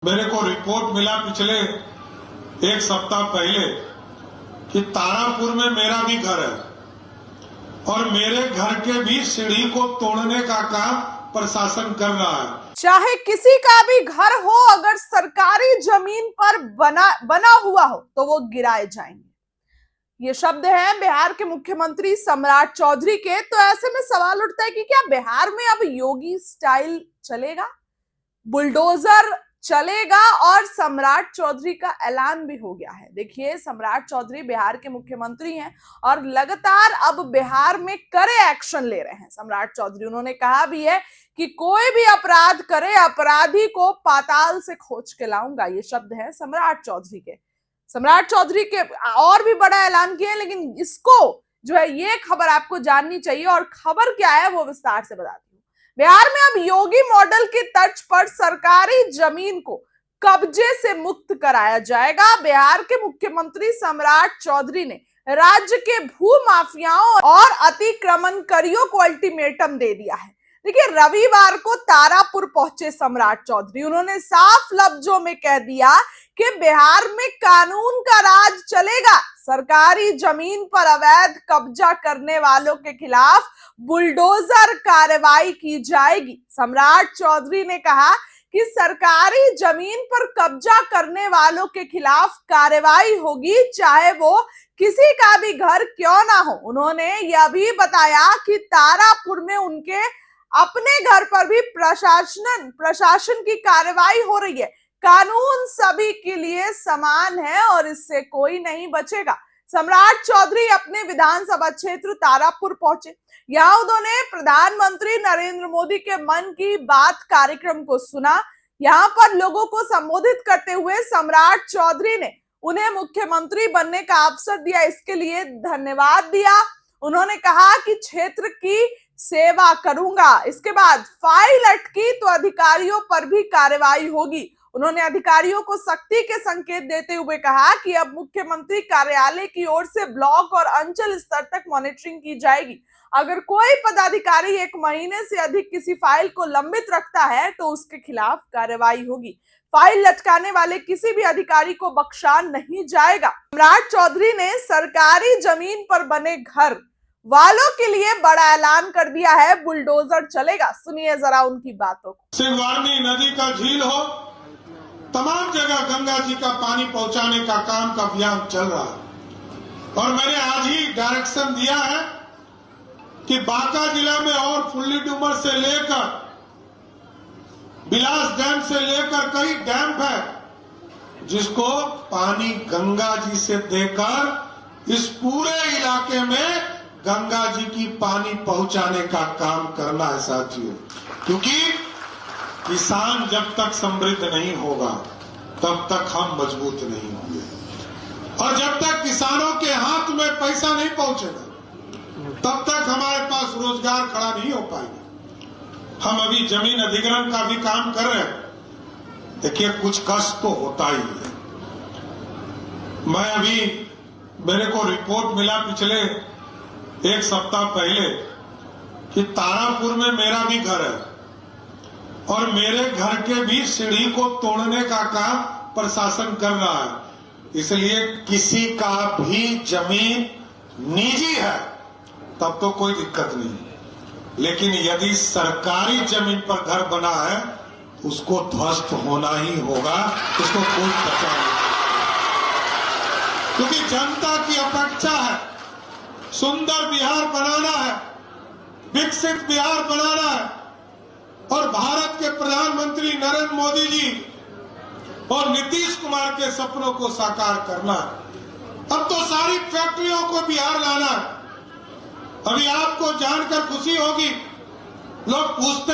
मेरे को रिपोर्ट मिला पिछले एक सप्ताह पहले कि तारापुर में मेरा भी घर है और मेरे घर के भी सीढ़ी को तोड़ने का काम प्रशासन कर रहा है। चाहे किसी का भी घर हो, अगर सरकारी जमीन पर बना हुआ हो तो वो गिराए जाएंगे। ये शब्द हैं बिहार के मुख्यमंत्री सम्राट चौधरी के। तो ऐसे में सवाल उठता है कि क्या बिहार में अब योगी स्टाइल चलेगा, बुलडोजर चलेगा? और सम्राट चौधरी का ऐलान भी हो गया है। देखिए, सम्राट चौधरी बिहार के मुख्यमंत्री हैं और लगातार अब बिहार में कड़े एक्शन ले रहे हैं सम्राट चौधरी। उन्होंने कहा भी है कि कोई भी अपराध करे, अपराधी को पाताल से खोज के लाऊंगा। ये शब्द है सम्राट चौधरी के। सम्राट चौधरी के और भी बड़ा ऐलान किया है, लेकिन इसको जो है ये खबर आपको जाननी चाहिए। और खबर क्या है वो विस्तार से बताती हूँ। बिहार में अब योगी मॉडल की तर्ज पर सरकारी जमीन को कब्जे से मुक्त कराया जाएगा। बिहार के मुख्यमंत्री सम्राट चौधरी ने राज्य के भू माफियाओं और अतिक्रमणकारियों को अल्टीमेटम दे दिया है। देखिए, रविवार को तारापुर पहुंचे सम्राट चौधरी। उन्होंने साफ लफ्जों में कह दिया कि बिहार में कानून का राज चलेगा। सरकारी जमीन पर अवैध कब्जा करने वालों के खिलाफ बुलडोजर कार्रवाई की जाएगी। सम्राट चौधरी ने कहा कि सरकारी जमीन पर कब्जा करने वालों के खिलाफ कार्रवाई होगी, चाहे वो किसी का भी घर क्यों ना हो। उन्होंने यह भी बताया कि तारापुर में उनके अपने घर पर भी प्रशासन की कार्रवाई हो रही है। कानून सभी के लिए समान है और इससे कोई नहीं बचेगा। सम्राट चौधरी अपने विधानसभा क्षेत्र तारापुर पहुंचे। यहाँ उन्होंने प्रधानमंत्री नरेंद्र मोदी के मन की बात कार्यक्रम को सुना। यहाँ पर लोगों को संबोधित करते हुए सम्राट चौधरी ने उन्हें मुख्यमंत्री बनने का अवसर दिया, इसके लिए धन्यवाद दिया। उन्होंने कहा कि क्षेत्र की सेवा करूंगा। इसके बाद फाइल अटकी तो अधिकारियों पर भी कार्रवाई होगी। उन्होंने अधिकारियों को सख्ती के संकेत देते हुए कहा कि अब मुख्यमंत्री कार्यालय की ओर से ब्लॉक और अंचल स्तर तक मॉनिटरिंग की जाएगी। अगर कोई पदाधिकारी 1 महीने से अधिक किसी फाइल को लंबित रखता है तो उसके खिलाफ कार्रवाई होगी। फाइल लटकाने वाले किसी भी अधिकारी को बख्शा नहीं जाएगा। सम्राट चौधरी ने सरकारी जमीन पर बने घर वालों के लिए बड़ा ऐलान कर दिया है, बुलडोजर चलेगा। सुनिए जरा उनकी बातों को। सिंहवारनी नदी का झील हो, तमाम जगह गंगा जी का पानी पहुंचाने का काम का अभियान चल रहा है। और मैंने आज ही डायरेक्शन दिया है कि बांका जिला में और फुल्ली डूमर से लेकर बिलास डैम से लेकर कई डैम है जिसको पानी गंगा जी से देकर इस पूरे इलाके में गंगा जी की पानी पहुंचाने का काम करना है साथियों। क्योंकि किसान जब तक समृद्ध नहीं होगा तब तक हम मजबूत नहीं होंगे, और जब तक किसानों के हाथ में पैसा नहीं पहुंचेगा तब तक हमारे पास रोजगार खड़ा नहीं हो पाएगा। हम अभी जमीन अधिग्रहण का भी काम कर रहे हैं। देखिए, कुछ कष्ट तो होता ही है। मैं अभी मेरे को रिपोर्ट मिला पिछले एक सप्ताह पहले कि तारापुर में मेरा भी घर है और मेरे घर के भी सीढ़ी को तोड़ने का काम प्रशासन कर रहा है। इसलिए किसी का भी जमीन निजी है तब तो कोई दिक्कत नहीं, लेकिन यदि सरकारी जमीन पर घर बना है उसको ध्वस्त होना ही होगा, उसको कोई बचा नहीं। क्योंकि जनता की अपेक्षा है सुंदर बिहार बनाना है, विकसित बिहार बनाना है, और भारत के प्रधानमंत्री नरेंद्र मोदी जी और नीतीश कुमार के सपनों को साकार करना है। अब तो सारी फैक्ट्रियों को बिहार लाना है। अभी आपको जानकर खुशी होगी, लोग पूछते